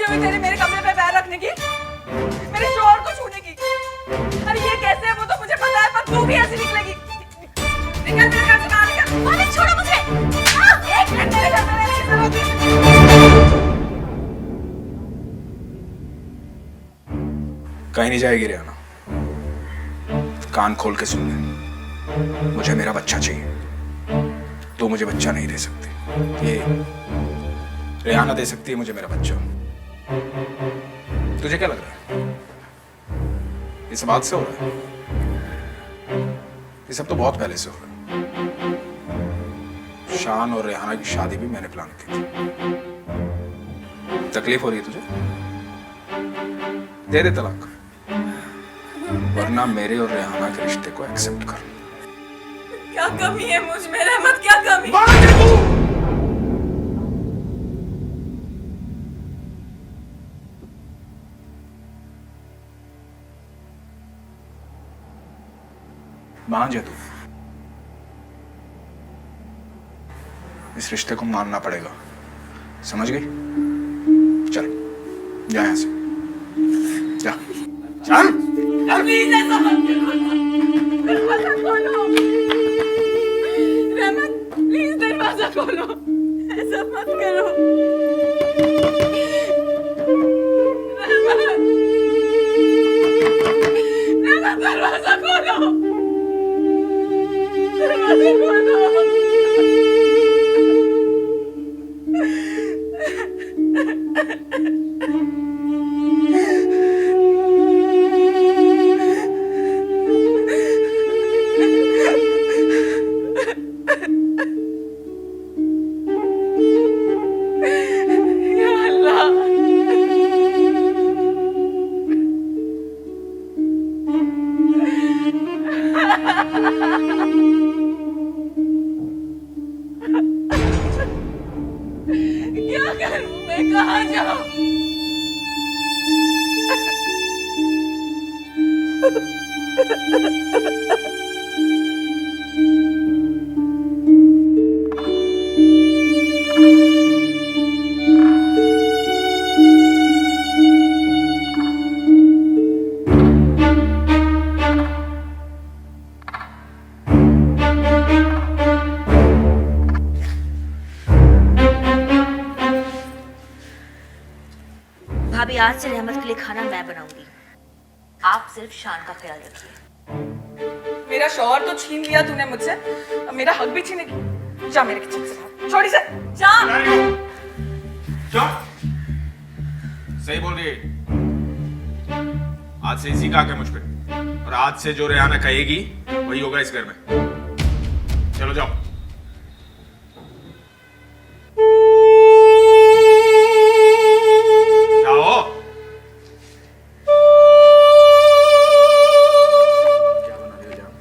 हुई तेरी मेरे कमरे पे पैर रखने की, मेरे शोहर को छूने की? अरे ये कैसे है वो तो मुझे पता है, पर तू भी ऐसी निकलेगी? निकल मेरे घर से बाहर निकल। मालिक छोड़ो मुझे। एक मिनट, मेरे घर में रहने की जरूरत नहीं। कहीं नहीं जाएगी रेहाना, कान खोल के सुन ले। मुझे मेरा बच्चा चाहिए, तो मुझे बच्चा नहीं दे सकती। ये रेहाना दे सकती है मुझे मेरा बच्चा। तुझे क्या लग रहा है ये सब आज से हो रहा है? ये सब तो बहुत पहले से हो रहा है। शान और रेहाना की शादी भी मैंने प्लान की थी। तकलीफ हो रही है तुझे? दे दे तलाक, वरना मेरे और रेहाना के रिश्ते को एक्सेप्ट कर। क्या कमी है मुझ में रहमत, क्या कमी? मान जा तू, इस रिश्ते को मानना पड़ेगा, समझ गई? चल जा यहां से, जा चल। प्लीज ऐसा मत करो, दरवाजा खोलो। रहमत प्लीज दरवाजा खोलो, ऐसा मत करो। रहमत, रहमत दरवाजा खोलो, दरवाजा खोलो। या अल्लाह, क्या करूं मैं, कहाँ जाऊं? भाभी आज से रहमत के लिए खाना मैं बनाऊंगी, आप सिर्फ शान का ख्याल रखिए। मेरा शौहर तो छीन लिया तूने मुझसे, अब मेरा हक भी छीनेगी? जा मेरे किचन से बाहर, छोड़ इसे, जा। सही बोल रही है। आज से इसी का हक है मुझ पे, और आज से जो रेहाना कहेगी वही होगा इस घर में। चलो जाओ। जाओ। क्या बना रही हो जान?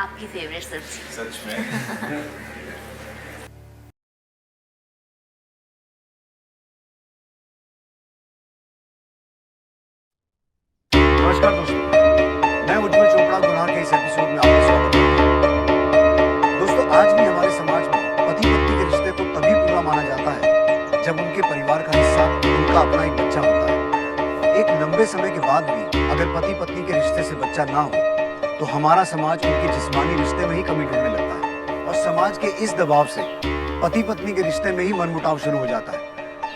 आपकी फेवरेट सब्जी। सच में? नमस्कार दोस्तों, मैं उज्जवल चोपड़ा गुनाह के इस एपिसोड में आपका स्वागत करता हूं। दोस्तों, आज भी हमारे समाज में पति पत्नी के रिश्ते को तभी पूरा माना जाता है जब उनके परिवार का हिस्सा उनका अपना एक बच्चा होता है। एक लंबे समय के बाद भी अगर पति पत्नी के रिश्ते से बच्चा ना हो तो हमारा समाज उनके जिस्मानी रिश्ते में ही कमी ढूंढने लगता है, और समाज के इस दबाव से पति पत्नी के रिश्ते में ही मनमुटाव शुरू हो जाता है।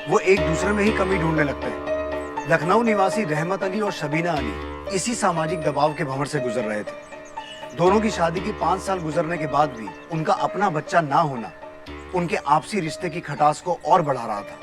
वो एक दूसरे में ही कमी ढूंढने लगते हैं। लखनऊ निवासी रहमत अली और शबीना अली इसी सामाजिक दबाव के भंवर से गुजर रहे थे। दोनों की शादी की 5 साल गुजरने के बाद भी उनका अपना बच्चा ना होना उनके आपसी रिश्ते की खटास को और बढ़ा रहा था।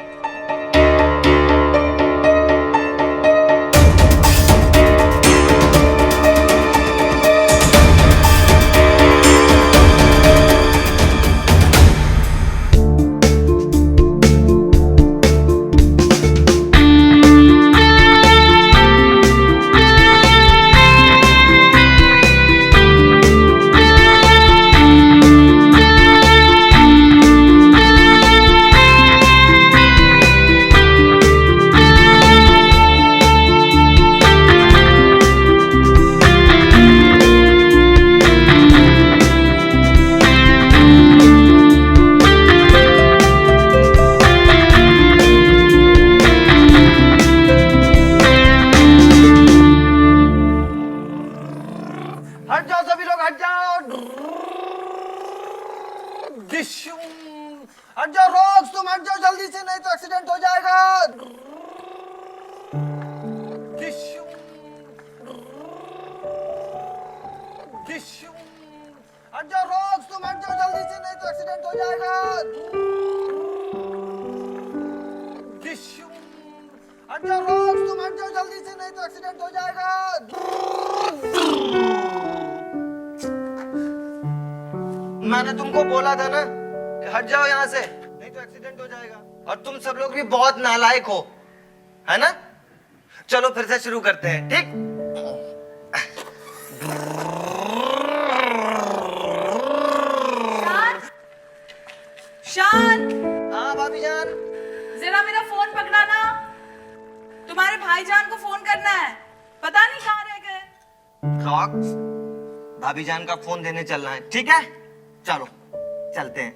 हट जाओ रोक्स, तुम हट जाओ जल्दी से, नहीं तो एक्सीडेंट हो जाएगा। डिशुम, डिशुम। हट जाओ रोक्स, तुम हट जाओ जल्दी से, नहीं तो एक्सीडेंट हो जाएगा। डिशुम। हट जाओ रोक्स, तुम हट जाओ जल्दी से, नहीं तो एक्सीडेंट हो जाएगा। मैंने तुमको बोला था ना कि हट जाओ यहाँ से, नहीं तो एक्सीडेंट हो जाएगा। और तुम सब लोग भी बहुत नालायक हो, है ना? चलो फिर से शुरू करते हैं, ठीक? शान, हाँ भाभी जान। जरा मेरा फोन पकड़ाना। तुम्हारे भाईजान को फोन करना है, पता नहीं कहाँ रह गए। रॉक्स, भाभी जान का फोन देने चलना है, ठीक है? चलो चलते हैं।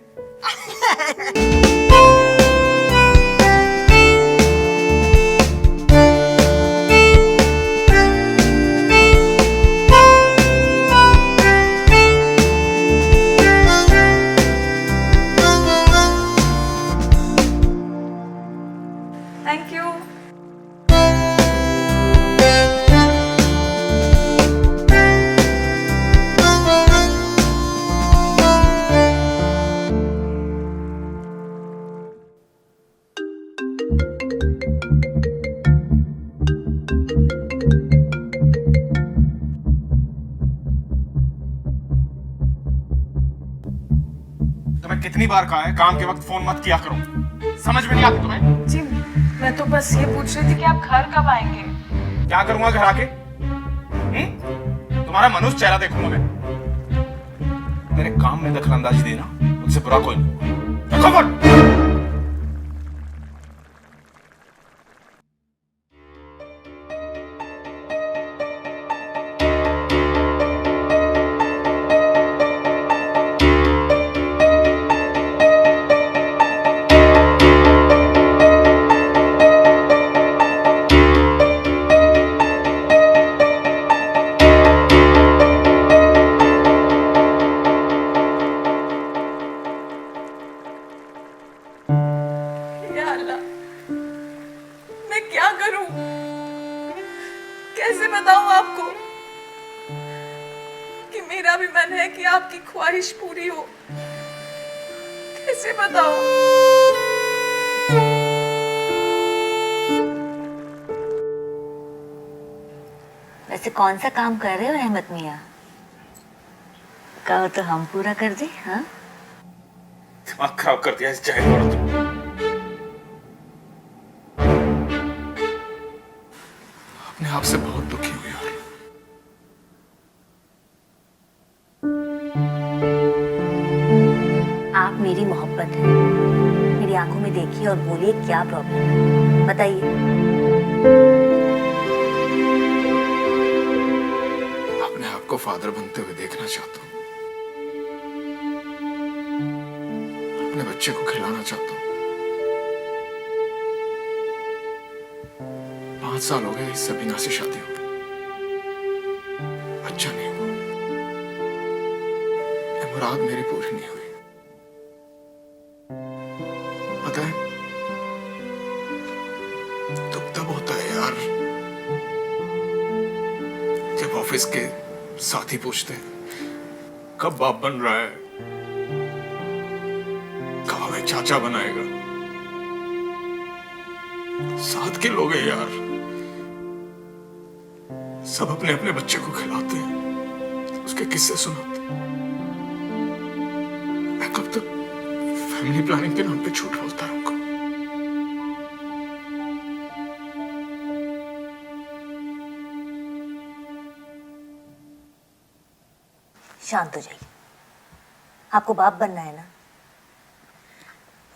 Thank you. तुम्हें कितनी बार कहा है काम के वक्त फोन मत किया करो, समझ में नहीं आती तुम्हें? जी, मैं तो बस ये पूछ रही थी कि आप घर कब आएंगे। क्या करूंगा घर आके? तुम्हारा मनुष्य चेहरा देखूंगा मैं। मेरे काम में दखलंदाजी देना मुझसे बुरा कोई नहीं। रखो फोन। या अल्लाह, मैं क्या करूं? कैसे बताऊं आपको कि मेरा भी मन है कि आपकी ख्वाहिश पूरी हो? कैसे बताऊं? वैसे कौन सा काम कर रहे हो अहमद मियाँ? कहो तो हम पूरा कर दे। हाँ, दिमाग खराब कर दिया इस जाहिल औरत ने। अपने आप से बहुत दुखी हुई यार। आप मेरी मोहब्बत है, मेरी आंखों में देखिए और बोलिए क्या प्रॉब्लम है, बताइए। अपने आप को फादर बनते हुए देखना चाहता हूँ, अपने बच्चे को खिलाना चाहता हूँ। 5 साल हो गए इस सबीना से शादी हो, बच्चा नहीं हुआ। ये मुराद मेरी पूरी नहीं हुई। पता है दुख तब होता है यार जब ऑफिस के साथी पूछते हैं कब बाप बन रहा है, कब हमें चाचा बनाएगा। साथ के लोग हैं यार, सब अपने अपने बच्चे को खिलाते हैं, उसके किस्से सुनाते हैं। मैं कब तक फैमिली प्लानिंग के नाम पे झूठ बोलता रहूंगा? शांत हो जाइए। आपको बाप बनना है ना,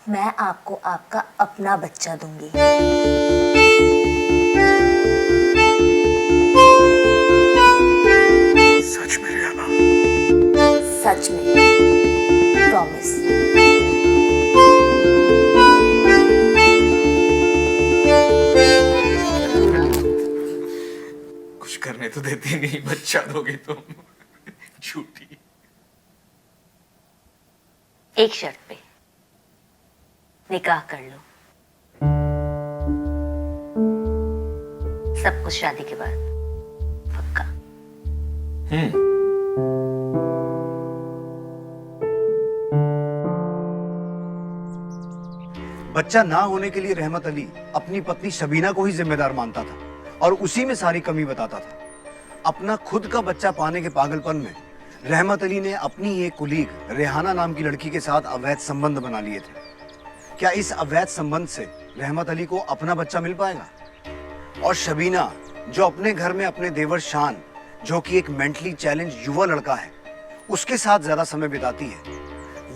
मैं आपको आपका अपना बच्चा दूंगी। सच में रियाना? सच में, प्रॉमिस। कुछ करने तो देती नहीं, बच्चा दोगे तुम। झूठी। एक शर्त पे। निकाह कर लो। सब कुछ शादी के बाद पक्का। बच्चा ना होने के लिए रहमत अली अपनी पत्नी शबीना को ही जिम्मेदार मानता था और उसी में सारी कमी बताता था। अपना खुद का बच्चा पाने के पागलपन में रहमत अली ने अपनी एक कुलीग रेहाना नाम की लड़की के साथ अवैध संबंध बना लिए थे। क्या इस अवैध संबंध से रहमत अली को अपना बच्चा मिल पाएगा? और शबीना जो अपने घर में अपने देवर शान, जो कि एक मेंटली चैलेंज युवा लड़का है, उसके साथ ज्यादा समय बिताती है,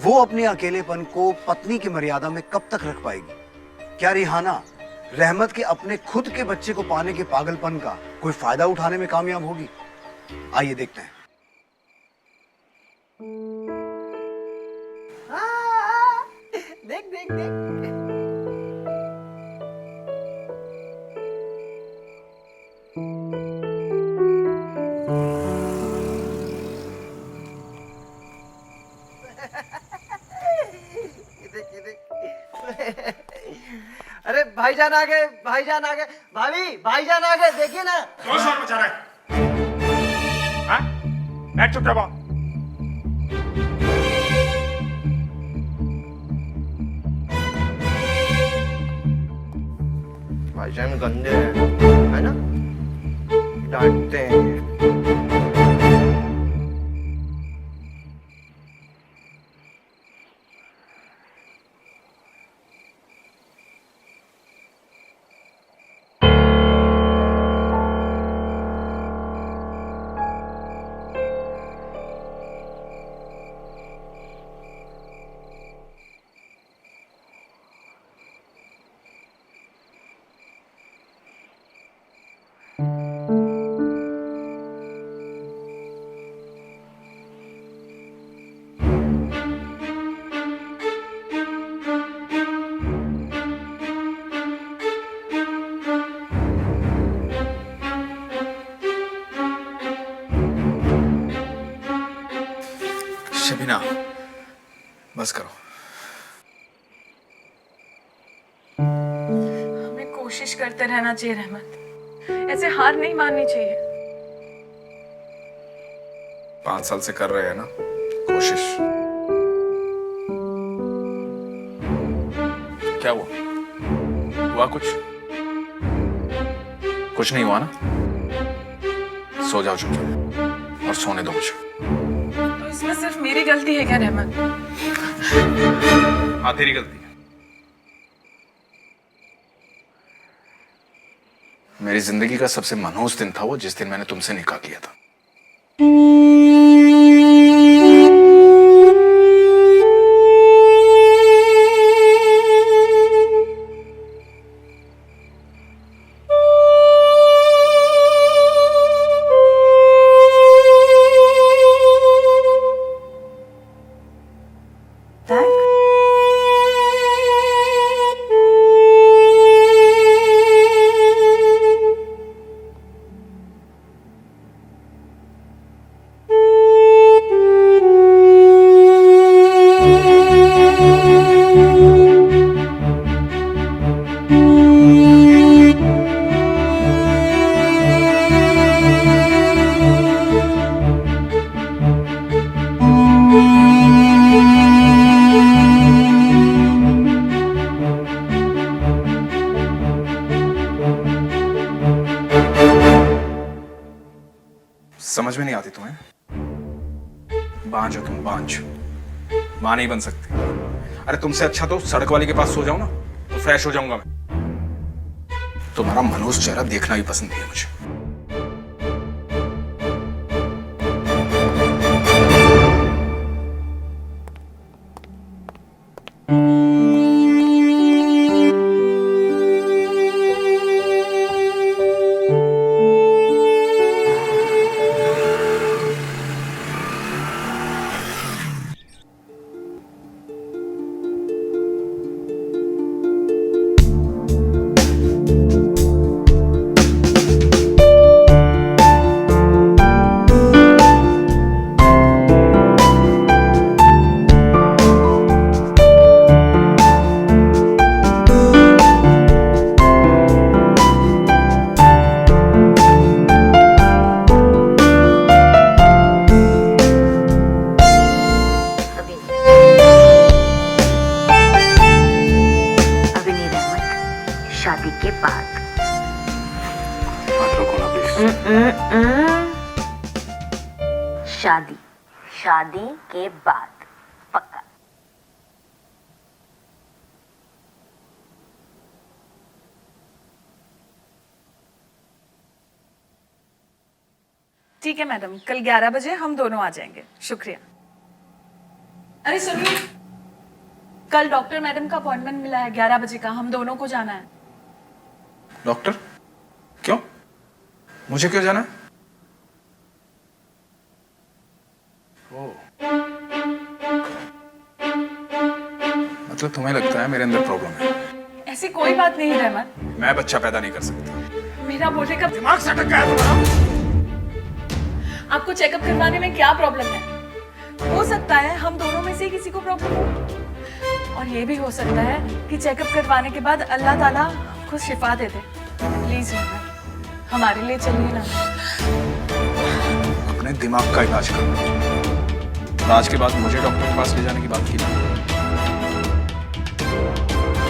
वो अपने अकेलेपन को पत्नी की मर्यादा में कब तक रख पाएगी? क्या रिहाना रहमत के अपने खुद के बच्चे को पाने के पागलपन का कोई फायदा उठाने में कामयाब होगी? आइए देखते हैं। देख देख देख। अरे भाईजान आ गए, भाईजान आ गए, भाभी भाईजान आ गए, देखिए ना। कौन शोर मचा रहा है? हाँ? बैठ चुप रहो। भाईजान गंदे हैं, है ना? डांटते हैं। शबीना, बस करो। हमें कोशिश करते रहना चाहिए रहमत, ऐसे हार नहीं माननी चाहिए। 5 साल से कर रहे हैं ना कोशिश। क्या हुआ? हुआ कुछ? कुछ नहीं हुआ ना? सो जाओ चुपचाप और सोने दो मुझे। तो इसमें सिर्फ मेरी गलती है क्या रहमत? हाँ, तेरी गलती है। मेरी जिंदगी का सबसे मनहूस दिन था वो, जिस दिन मैंने तुमसे निकाह किया था। समझ में नहीं आती तुम्हें? बांझ हो तुम, बांझ। मां नहीं बन सकती। अरे तुमसे अच्छा तो सड़क वाले के पास सो जाओ ना, तो फ्रेश हो जाऊंगा मैं। तुम्हारा मनहूस चेहरा देखना भी पसंद नहीं है मुझे। शादी के बाद। हाथ रखो ना प्लीज। शादी के बाद पक्का। ठीक है मैडम, कल 11 बजे हम दोनों आ जाएंगे। शुक्रिया। अरे सुनिए, कल डॉक्टर मैडम का अपॉइंटमेंट मिला है 11 बजे का, हम दोनों को जाना है। डॉक्टर? क्यों? मुझे क्यों जाना है? ओह, मतलब तुम्हें लगता है मेरे अंदर प्रॉब्लम है? ऐसी कोई बात नहीं रहमत, मैं बच्चा पैदा नहीं कर सकता। मेरा बोलने का दिमाग सटक गया है तुम्हारा? आपको चेकअप करवाने में क्या प्रॉब्लम है? हो सकता है हम दोनों में से किसी को प्रॉब्लम हो, और ये भी हो सकता है कि चेकअप करवाने के बाद अल्लाह ताला आपको शिफा दे दे। प्लीज रहमत, हमारे लिए चलिए ना। अपने दिमाग का इलाज करो। और आज के बाद मुझे डॉक्टर के पास ले जाने की बात की ना,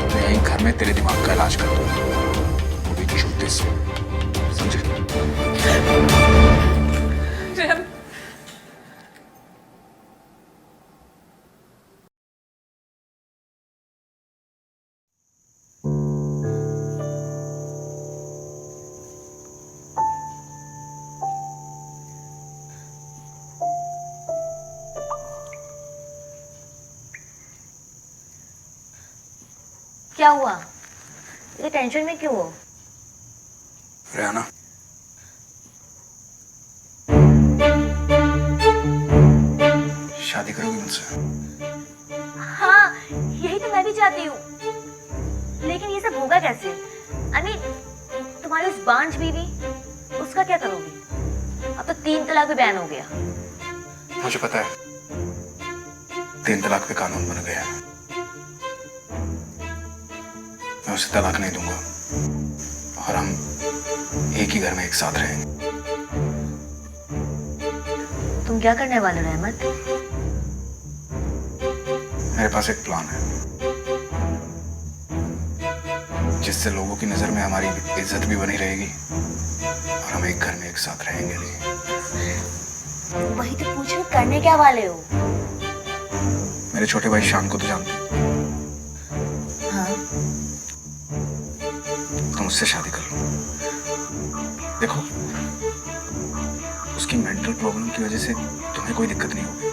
मैं यहीं घर में तेरे दिमाग का इलाज कर दूंगा, वो भी जूते से, समझे? रहमत, क्या हुआ? ये टेंशन में क्यों हो? रेहाना, शादी करोगी मुझसे? हाँ, यही तो मैं भी चाहती हूँ, लेकिन ये सब होगा कैसे? I mean, तुम्हारी उस बांझ बीवी, उसका क्या करोगी? अब तो 3 तलाक भी बैन हो गया। मुझे पता है, 3 तलाक पे कानून बन गया है। मैं उसे तलाक नहीं दूंगा और हम एक ही घर में एक साथ रहेंगे। तुम क्या करने वाले हो रहमत? मेरे पास एक प्लान है जिससे लोगों की नजर में हमारी इज्जत भी बनी रहेगी और हम एक घर में एक साथ रहेंगे भी। वही तो पूछ रही हूँ, करने क्या वाले हो? मेरे छोटे भाई शान को तो जानते हो? हाँ, तुम उससे शादी कर लो। देखो, उसकी मेंटल प्रॉब्लम की वजह से तुम्हें कोई दिक्कत नहीं होगी।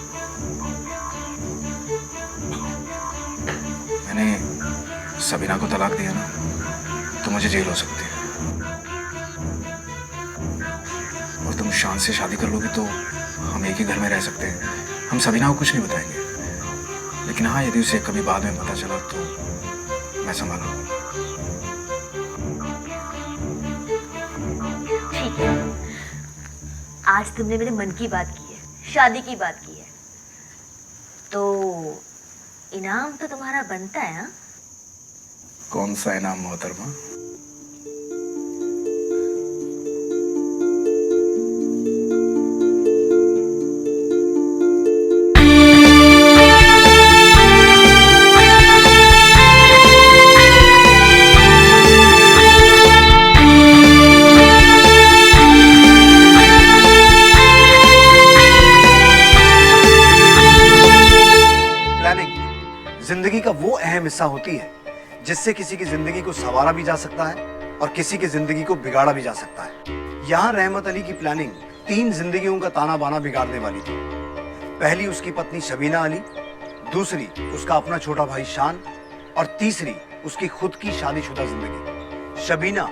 मैंने सबीना को तलाक दिया ना, तो मुझे जेल हो सकती है। और तुम शान से शादी कर लोगी तो हम एक ही घर में रह सकते हैं। हम सबीना को कुछ नहीं बताएंगे, लेकिन हाँ, यदि उसे कभी बाद में पता चला तो मैं संभाल लूंगा। ठीक है। आज तुमने मेरे मन की बात की है, शादी की बात की है, तो इनाम तो तुम्हारा बनता है। हाँ, कौन सा इनाम मोहतरमा? जिंदगी का वो अहम हिस्सा होती है जिससे किसी की जिंदगी को संवारा भी जा सकता है और किसी की जिंदगी को बिगाड़ा भी जा सकता है। यहाँ रहमत अली की प्लानिंग 3 जिंदगियों का ताना बाना बिगाड़ने वाली थी। पहली उसकी पत्नी शबीना अली, दूसरी उसका अपना छोटा भाई शान, और तीसरी उसकी खुद की शादीशुदा जिंदगी। शबीना,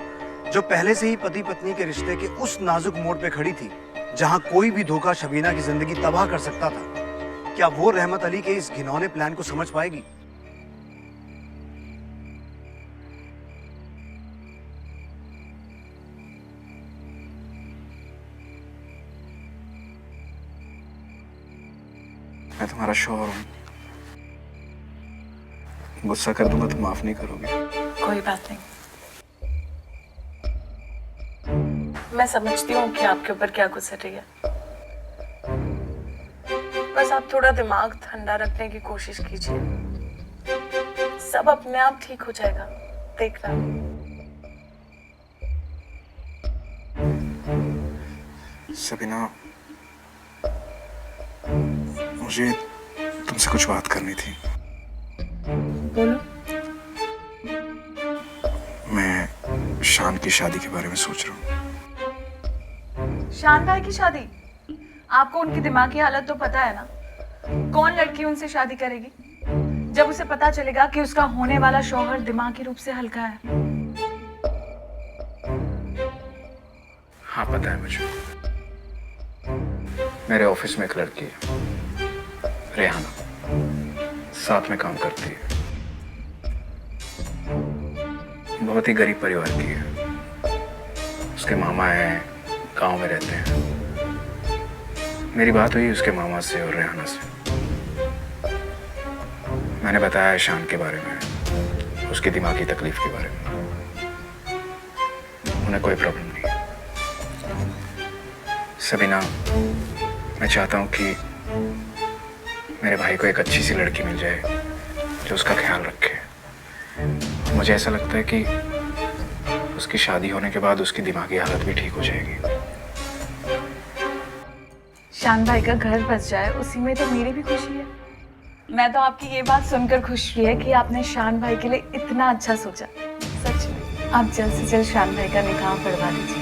जो पहले से ही पति पत्नी के रिश्ते के उस नाजुक मोड़ पे खड़ी थी जहां कोई भी धोखा शबीना की जिंदगी तबाह कर सकता था, क्या वो रहमत अली के इस घिनौने प्लान को समझ पाएगी? मैं तुम्हारा शौहर हूं, गुस्सा कर दूंगा तो माफ नहीं करोगे? कोई बात नहीं, मैं समझती हूँ कि आपके ऊपर क्या गुस्सा रही है। बस आप थोड़ा दिमाग ठंडा रखने की कोशिश कीजिए, सब अपने आप ठीक हो जाएगा, देखना। सबीना, मुझे तुमसे कुछ बात करनी थी। बोलो। मैं शान की शादी के बारे में सोच रहा हूँ। शान भाई की शादी? आपको उनकी दिमागी हालत तो पता है ना। कौन लड़की उनसे शादी करेगी जब उसे पता चलेगा कि उसका होने वाला शौहर दिमागी रूप से हल्का है? हाँ पता है मुझे। मेरे ऑफिस में एक लड़की है, रेहाना, साथ में काम करती है। बहुत ही गरीब परिवार की है। उसके मामा हैं, गांव में रहते हैं। मेरी बात हुई उसके मामा से और रेहाना से। मैंने बताया शान के बारे में, उसकी दिमागी तकलीफ के बारे में। उन्हें कोई प्रॉब्लम नहीं है। सबीना, मैं चाहता हूँ कि मेरे भाई को एक अच्छी सी लड़की मिल जाए जो उसका ख्याल रखे। मुझे ऐसा लगता है कि उसकी शादी होने के बाद उसकी दिमागी हालत भी ठीक हो जाएगी। शान भाई का घर बस जाए उसी में तो मेरी भी खुशी है। मैं तो आपकी ये बात सुनकर खुश हुई है कि आपने शान भाई के लिए इतना अच्छा सोचा। सच में आप जल्द से जल्द शान भाई का निकाह पढ़वा दीजिए।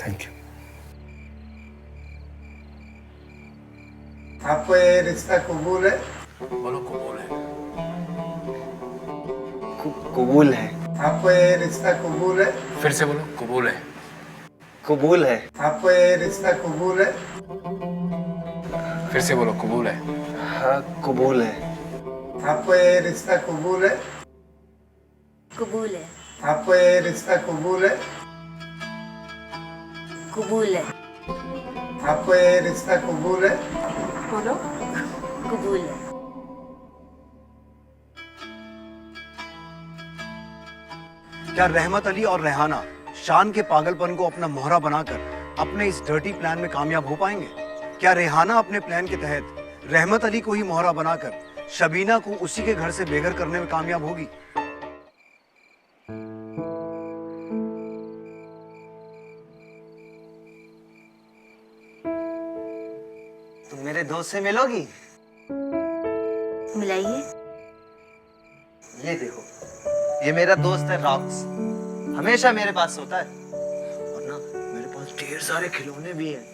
Thank you. आपको ये रिश्ता कबूल है? बोलो कबूल है। कबूल है। आपको ये रिश्ता कबूल है? फिर से बोलो कबूल है। कबूल है। आपको ये रिश्ता कबूल है? फिर से बोलो कबूल है। हाँ कबूल है। आपको ये रिश्ता कबूल है? कबूल है। आपको ये रिश्ता कबूल है? कबूल है। आपको ये रिश्ता कबूल है? बोलो। कबूल है। क्या रहमत अली और रेहाना शान के पागलपन को अपना मोहरा बनाकर अपने इस डर्टी प्लान में कामयाब हो पाएंगे? क्या रेहाना अपने प्लान के तहत रहमत अली को ही मोहरा बनाकर शबीना को उसी के घर से बेघर करने में कामयाब होगी? तुम मेरे दोस्त से मिलोगी? मिलाइए। ये देखो, ये मेरा दोस्त है रॉक्स। हमेशा मेरे पास होता है और ना मेरे पास ढेर सारे खिलौने भी हैं।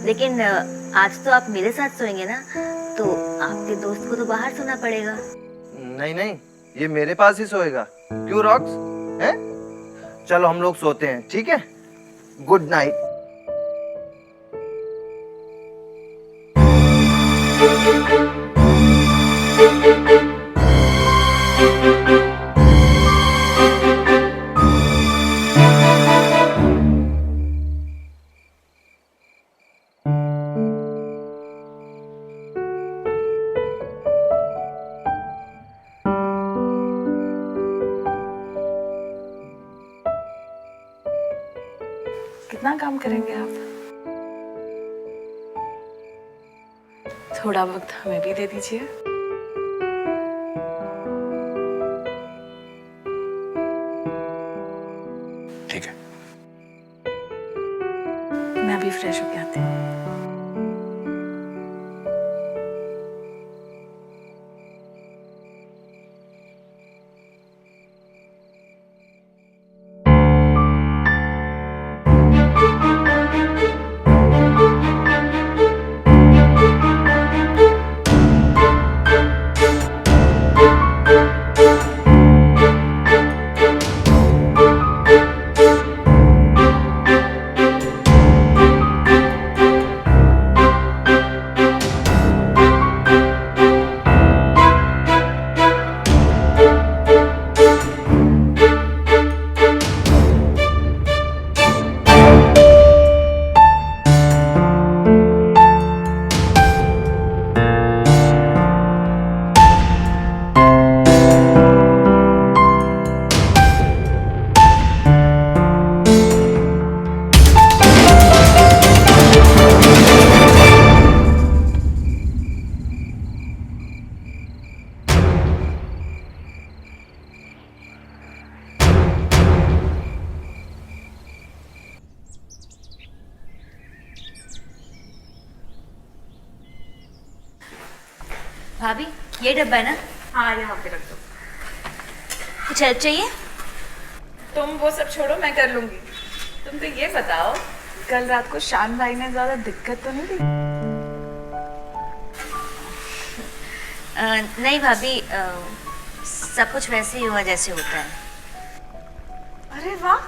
लेकिन आज तो आप मेरे साथ सोएंगे ना, तो आपके दोस्त को तो बाहर सोना पड़ेगा। नहीं नहीं, ये मेरे पास ही सोएगा। क्यों रॉक्स? हैं? चलो हम लोग सोते हैं, ठीक है? Good night. कितना काम करेंगे आप? थोड़ा वक्त हमें भी दे दीजिए। ठीक है। मैं भी फ्रेश होके आती हूँ। भाभी ये डब्बा है ना, हाँ यहाँ पे रख दो। कुछ हेल्प चाहिए? तुम वो सब छोड़ो, मैं कर लूंगी। तुम तो ये बताओ, कल रात को शान भाई ने ज्यादा दिक्कत तो नहीं दी? नहीं भाभी, सब कुछ वैसे ही हुआ जैसे होता है। अरे वाह,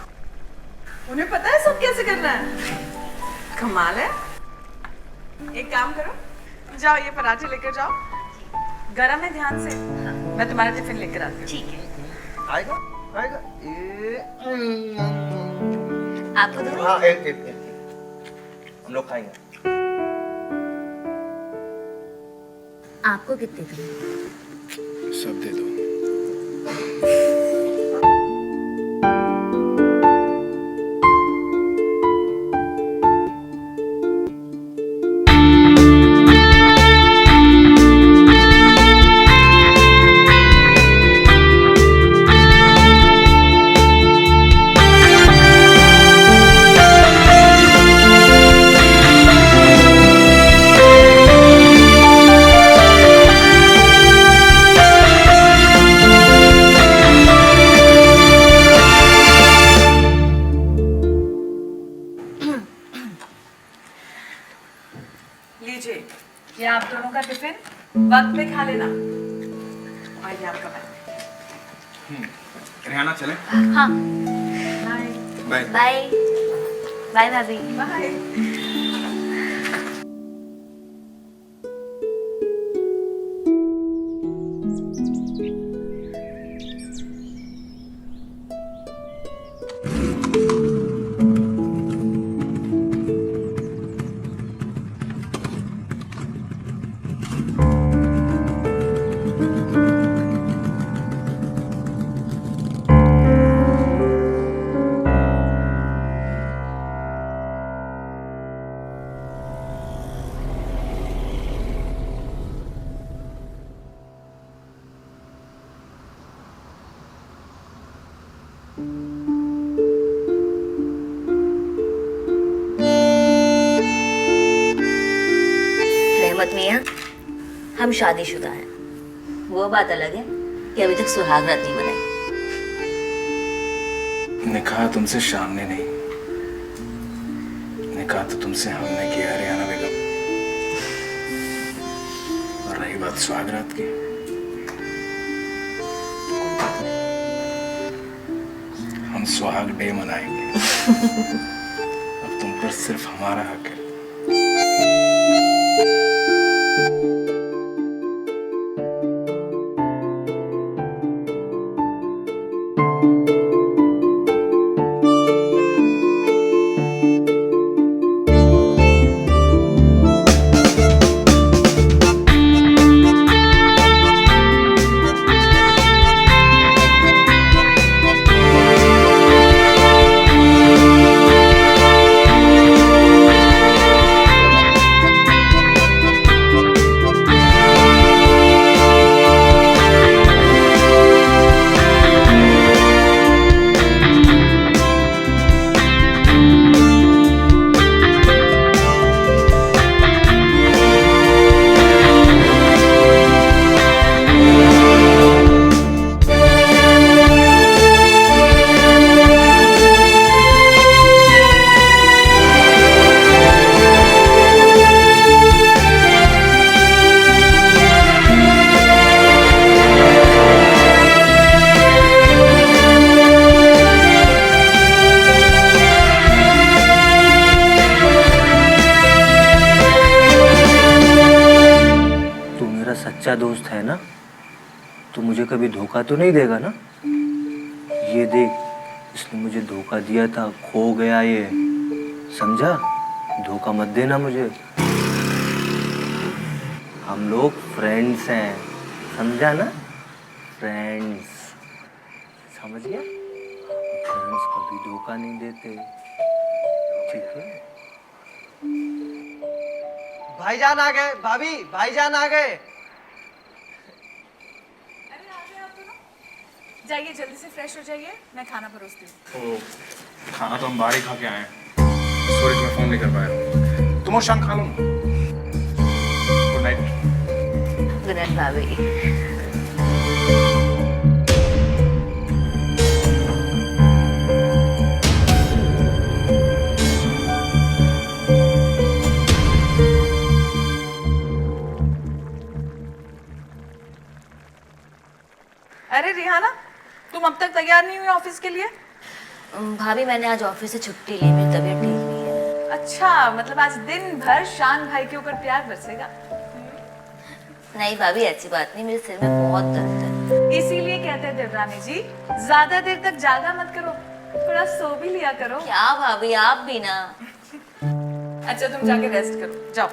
उन्हें पता है सब कैसे करना है। कमाल है। एक काम करो, जाओ ये पराठे लेकर जाओ, गरम है, ध्यान से। मैं तुम्हारा टिफिन लेकर आती हूँ। ठीक है। आएगा आएगा आपको दो? हाँ एक हम लोग खाएंगे। आपको कितने दूं? सब दे दो। लीजिए, ये आप दोनों का टिफिन, वक्त पे खा लेना। और ये आपका बैग। रिहाना चले? हाँ। बाय। बाय। बाय बाय भाभी। बाय। रहमत मियाँ, हम शादीशुदा हैं। वो बात अलग है कि अभी तक सुहागरात नहीं मनाई। निकाह तुमसे शाम ने नहीं, निकाह तो तुमसे हमने किया है रिहाना बेगम। और रही बात सुहागरात की, कोई बात नहीं, हम सुहाग डे मनाएंगे। अब तुम पर सिर्फ हमारा हक है। सच्चा दोस्त है ना, तो मुझे कभी धोखा तो नहीं देगा ना। ये देख, इसने मुझे धोखा दिया था, खो गया ये, समझा? धोखा मत देना मुझे। हम लोग फ्रेंड्स हैं, समझा ना? फ्रेंड्स, समझ गया? फ्रेंड्स कभी धोखा नहीं देते, ठीक है? भाईजान आ गए, भाभी भाईजान आ गए। अरे आ गए आप दोनों। जाइए जल्दी से फ्रेश हो जाइए, मैं खाना परोसती हूँ। खाना तो हम बाहर ही खा के आए हैं। सॉरी तुम्हें फोन नहीं कर पाया। तुम और शाम खा लो ना। Good night. गुड नाइट भाभी। अरे रिहाना, तुम अब तक तैयार नहीं हुई ऑफिस के लिए? भाभी मैंने आज ऑफिस से छुट्टी ली, मेरी तबीयत ठीक नहीं है। अच्छा, मतलब आज दिन भर शान भाई के ऊपर प्यार बरसेगा? नहीं भाभी, ऐसी बात नहीं, मेरे सिर में बहुत दर्द है। इसीलिए कहते हैं देवरानी जी, ज्यादा देर तक जागा मत करो, थोड़ा सो भी लिया करो। क्या भाभी, आप भी ना। अच्छा तुम जाके रेस्ट करो, जाओ।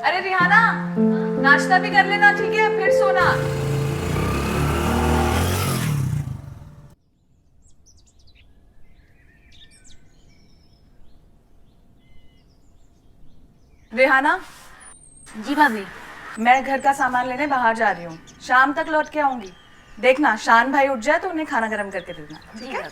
अरे रिहाना, नाश्ता भी कर लेना, ठीक है? फिर सोना। रिहाना, जी भाभी। मैं घर का सामान लेने बाहर जा रही हूँ, शाम तक लौट के आऊंगी। देखना शान भाई उठ जाए तो उन्हें खाना गर्म करके देना, ठीक है?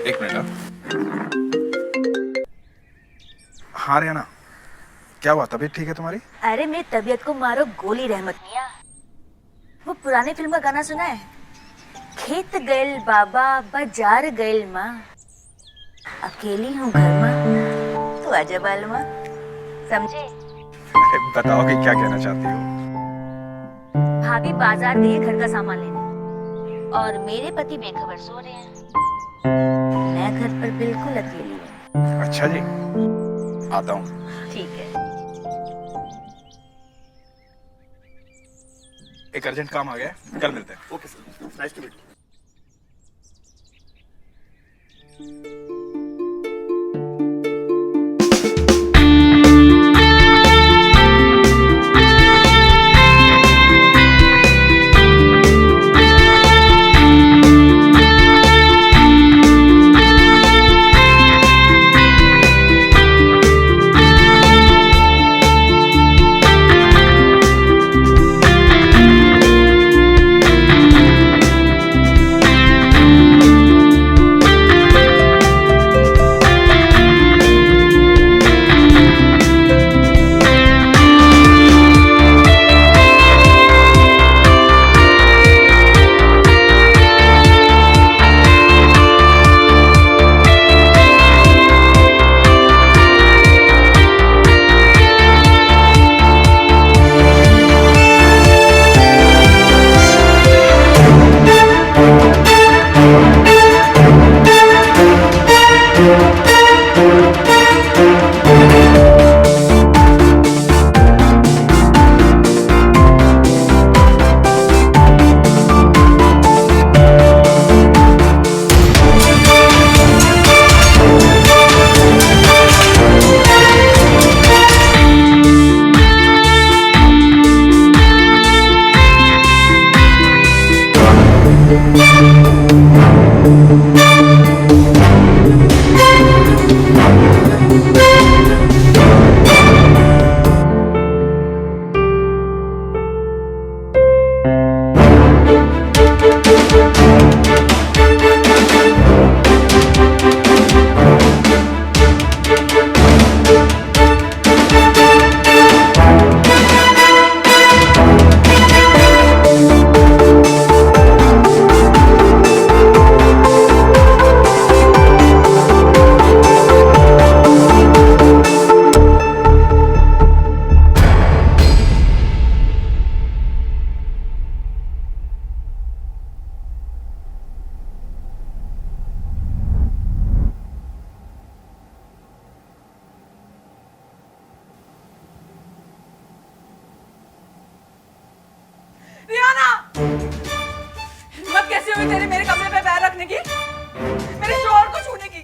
एक मिनट। हाँ रियाना, क्या हुआ? तबीयत ठीक है तुम्हारी? अरे मेरी तबीयत को मारो गोली रहमत मियां। वो पुरानी फिल्म का गाना सुना है? खेत गइल बाबा बाजार गइल माँ, अकेली हूँ घर माँ तो आजा बाल माँ। समझे? बताओ कि क्या कहना चाहती हो? भाभी बाजार गई है घर का सामान लेने और मेरे पति बेखबर सो रहे हैं। मैं घर पर बिल्कुल अकेली हूँ। अच्छा जी, आता हूँ। ठीक है। एक अर्जेंट काम आ गया है, कल मिलते हैं। Okay sir, nice to meet you. Rihana, हिम्मत कैसे हुई तेरे मेरे कमरे पे पैर रखने की, मेरे शोहर को छूने की?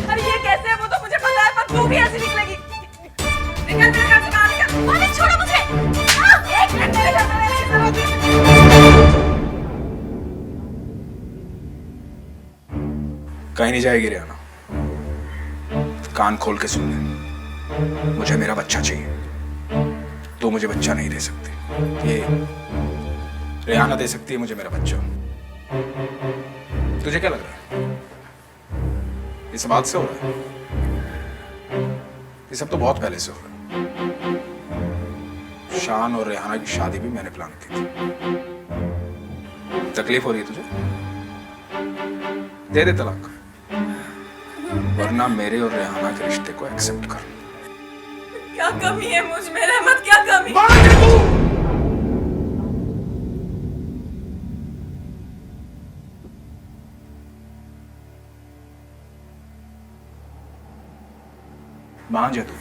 अरे ये कैसे है वो तो मुझे पता है, पर तू भी ऐसी निकलेगी। निकल मेरे घर से बाहर निकल। भाभी छोड़ो मुझे। एक मिनट, मेरे घर में रहने की जरूरत नहीं है। कहीं नहीं जाएगी रेहाना। कान खोल के सुन ले, मुझे मेरा बच्चा चाहिए। तो मुझे बच्चा नहीं दे सकती। ये रेहाना दे सकती है मुझे मेरा बच्चा। तुझे क्या लग रहा है ये सब आज से हो रहा है? ये सब तो बहुत पहले से हो रहा है। शान और रेहाना की शादी भी मैंने प्लान की थी। तकलीफ हो रही है तुझे? दे दे तलाक, वरना मेरे और रेहाना के रिश्ते को एक्सेप्ट कर। क्या कमी है मुझ में रहमत, क्या कमी? मान जा तू,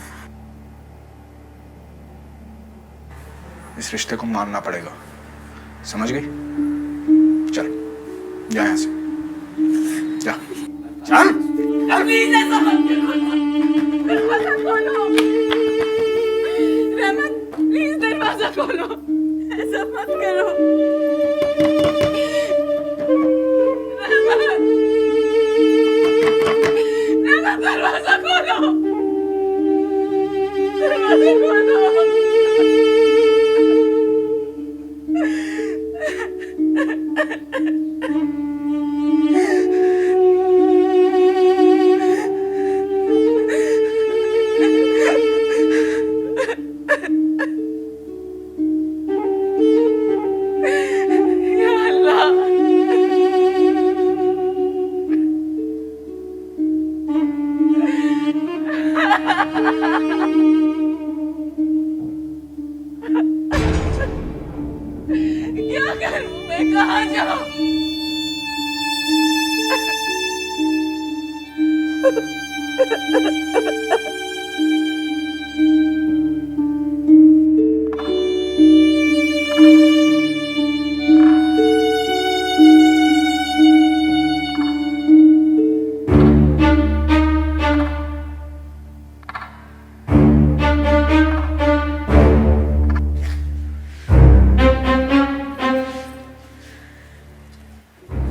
इस रिश्ते को मानना पड़ेगा, समझ गई? चल जा यहां से, जा चल। प्लीज ऐसा मत करो, दरवाजा खोलो। रहमत प्लीज दरवाजा खोलो, ऐसा मत करो। रहमत, रहमत दरवाजा खोलो, दरवाजा खोलो। या अल्लाह, क्या करूं मैं, कहाँ जाऊं?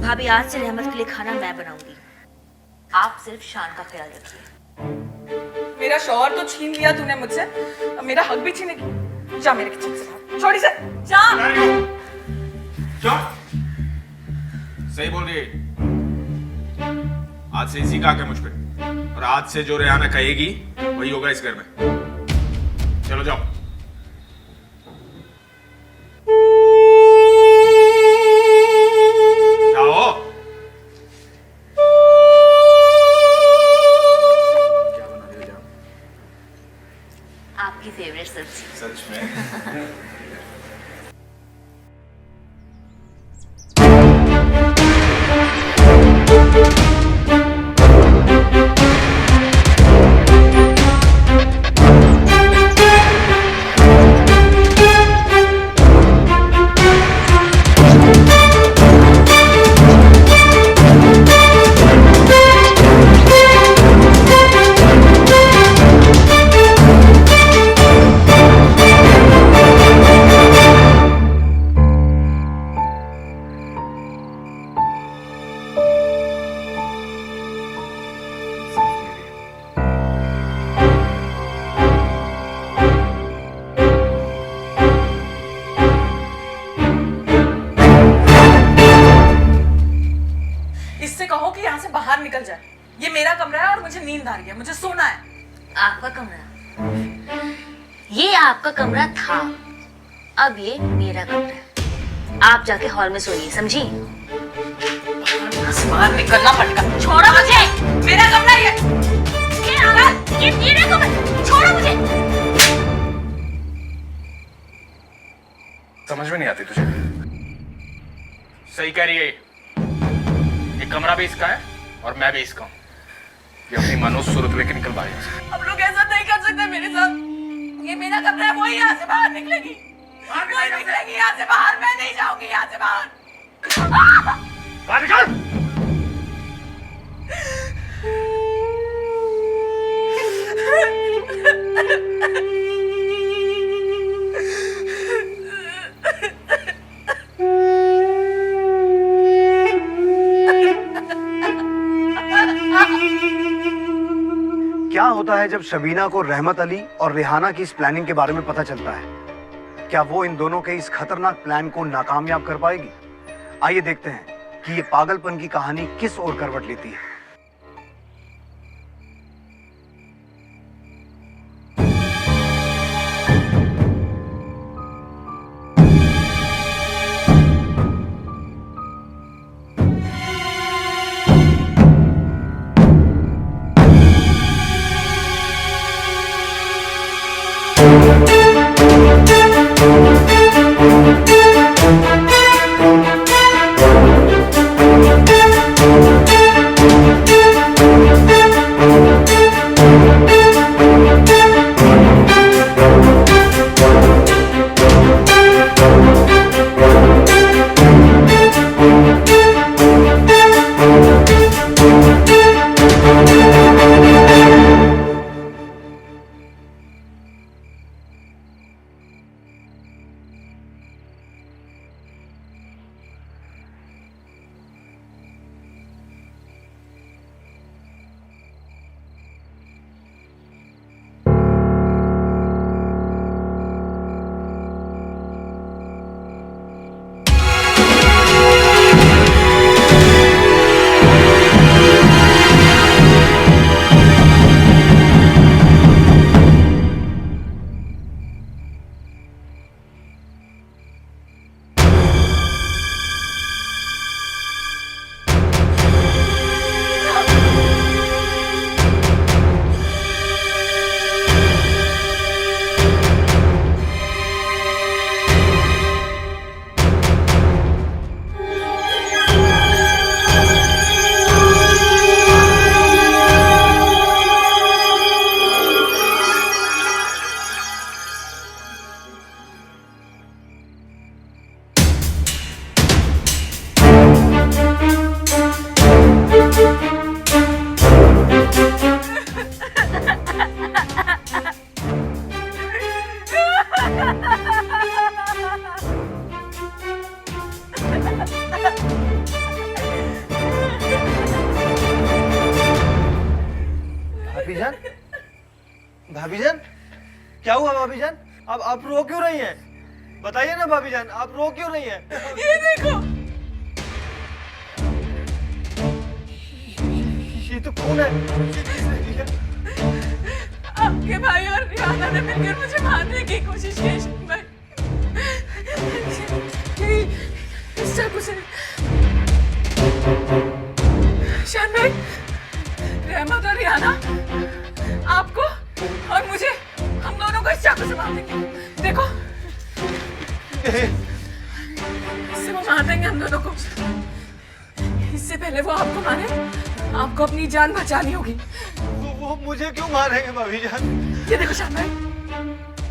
भाभी आज से रहमत के लिए खाना मैं बनाऊंगी, आप सिर्फ शान का ख्याल रखिए। मेरा शौहर तो छीन लिया तूने मुझसे, अब मेरा हक भी छीनेगी। जा मेरे किचन से बाहर, छोड़ इसे, जा। क्यों? सही बोल रही है। आज से इसी का हक है मुझ पे, और आज से जो रेहाना कहेगी वही होगा इस घर में। चलो जाओ। जाओ। क्या बना रही हो जाओ? आपकी फेवरेट सब्जी। सच में? इससे कहो कि यहाँ से बाहर निकल जाए। ये मेरा कमरा है और मुझे नींद आ रही है, मुझे सोना है। आपका कमरा? ये आपका कमरा था, अब ये मेरा कमरा है। आप जाके हॉल में सोइए, समझी? बाहर निकलना पड़ेगा। छोड़ो मुझे, मेरा कमरा ये। ये मेरा कमरा, छोड़ो मुझे। समझ में नहीं आती तुझे? सही कह रही है ये कमरा भी इसका है और मैं भी इसका हूँ। ये अपनी मनोज सूरत लेके निकल पाए। हम लोग ऐसा नहीं कर सकते मेरे साथ। ये मेरा कमरा है, वो ही यहाँ से बाहर निकलेगी। कोई निकलेगी यहाँ से बाहर, मैं नहीं जाऊंगी यहाँ से बाहर। बाहर निकल। होता है जब शबीना को रहमत अली और रेहाना की इस प्लानिंग के बारे में पता चलता है? क्या वो इन दोनों के इस खतरनाक प्लान को नाकामयाब कर पाएगी? आइए देखते हैं कि ये पागलपन की कहानी किस ओर करवट लेती है। भाभी जान, भाभी जान, क्या हुआ भाभी जान? आप रो क्यों रही हैं? बताइए ना भाभी जान, आप रो क्यों रही हैं? ये देखो, ये तो खून है। आपके भाई और रियाना ने मिलकर मुझे मारने की कोशिश की शान भाई। इस चाकू से शान भाई, रहमत और रियाना आपको और मुझे, हम दोनों को इस चाकू से मार देंगे। देखो, इससे वो मार देंगे हम दोनों को। इससे पहले वो आपको मारे, आपको अपनी जान बचानी होगी। वो मुझे क्यों मारेंगे भाभी जान? ये देखो शान भाई,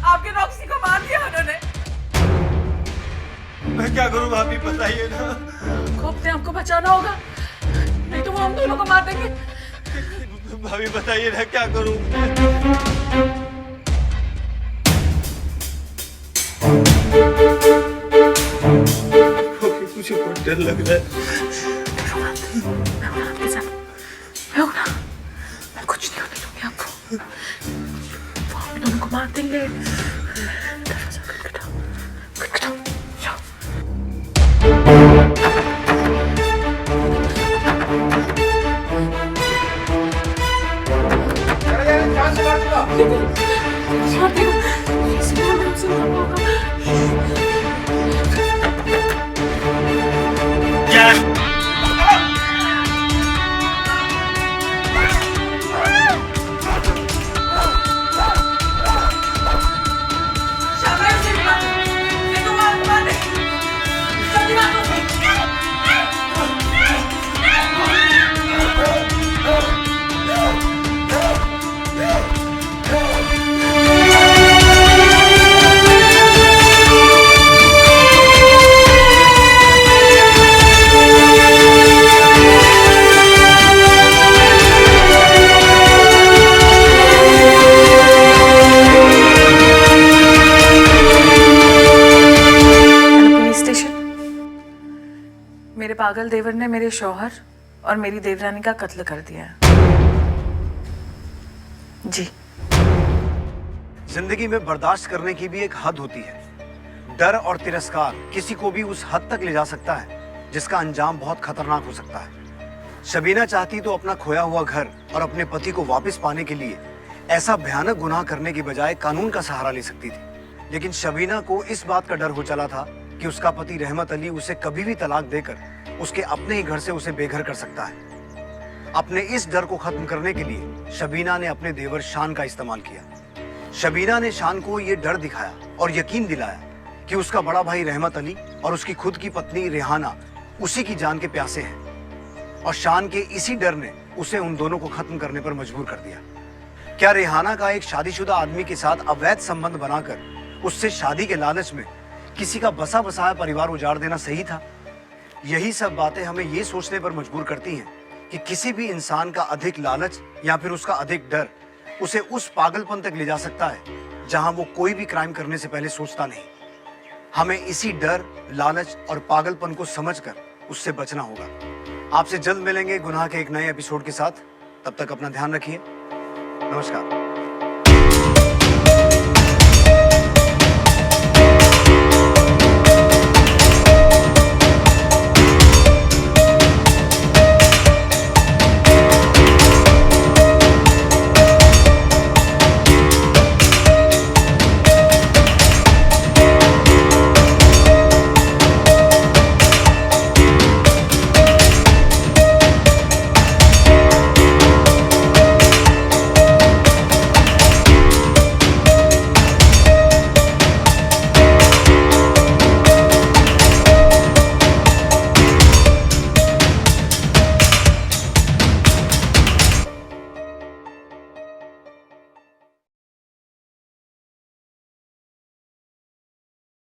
आपके रॉक्सी को मार दिया उन्होंने। मैं क्या करूं भाभी, बताइए ना। आपको अपने आप को बचाना होगा, नहीं तो वो हम दोनों को मार देंगे। भाभी बताइए ना, क्या करूं? मुझे बहुत डर लग रहा है। मैं आपके साथ, मैं कुछ नहीं होने दूंगी आपको। वो हम दोनों को मार देंगे। दरवाजा खटखटाओ, खटखटाओ, जाओ। मेरे पागल देवर ने मेरे शौहर और मेरी देवरानी का कत्ल कर दिया है। जी। जिंदगी में बर्दाश्त करने की भी एक हद होती है। डर और तिरस्कार किसी को भी उस हद तक ले जा सकता है जिसका अंजाम बहुत खतरनाक हो सकता है। शबीना चाहती तो अपना खोया हुआ घर और अपने पति को वापस पाने के लिए ऐसा भयानक गुनाह करने की बजाय कानून का सहारा ले सकती थी, लेकिन शबीना को इस बात का डर हो चला था कि उसका पति रहमत अली उसे कभी भी तलाक देकर उसके अपने ही घर से उसे बेघर कर सकता है। अपने इस डर को खत्म करने के लिए शबीना ने अपने देवर शान का इस्तेमाल किया। शबीना ने शान को ये डर दिखाया और यकीन दिलाया कि उसका बड़ा भाई रहमत अली और उसकी खुद की पत्नी रेहाना उसी की जान के प्यासे हैं, और शान के इसी डर ने उसे उन दोनों को खत्म करने पर मजबूर कर दिया। क्या रेहाना का एक शादीशुदा आदमी के साथ अवैध संबंध बनाकर उससे शादी के लालच में किसी का बसा बसाया परिवार उजाड़ देना सही था? यही सब बातें हमें ये सोचने पर मजबूर करती हैं कि किसी भी इंसान का अधिक लालच या फिर उसका अधिक डर उसे उस पागलपन तक ले जा सकता है जहां वो कोई भी क्राइम करने से पहले सोचता नहीं। हमें इसी डर, लालच और पागलपन को समझकर उससे बचना होगा। आपसे जल्द मिलेंगे गुनाह के एक नए एपिसोड के साथ। तब तक अपना ध्यान रखिए। नमस्कार।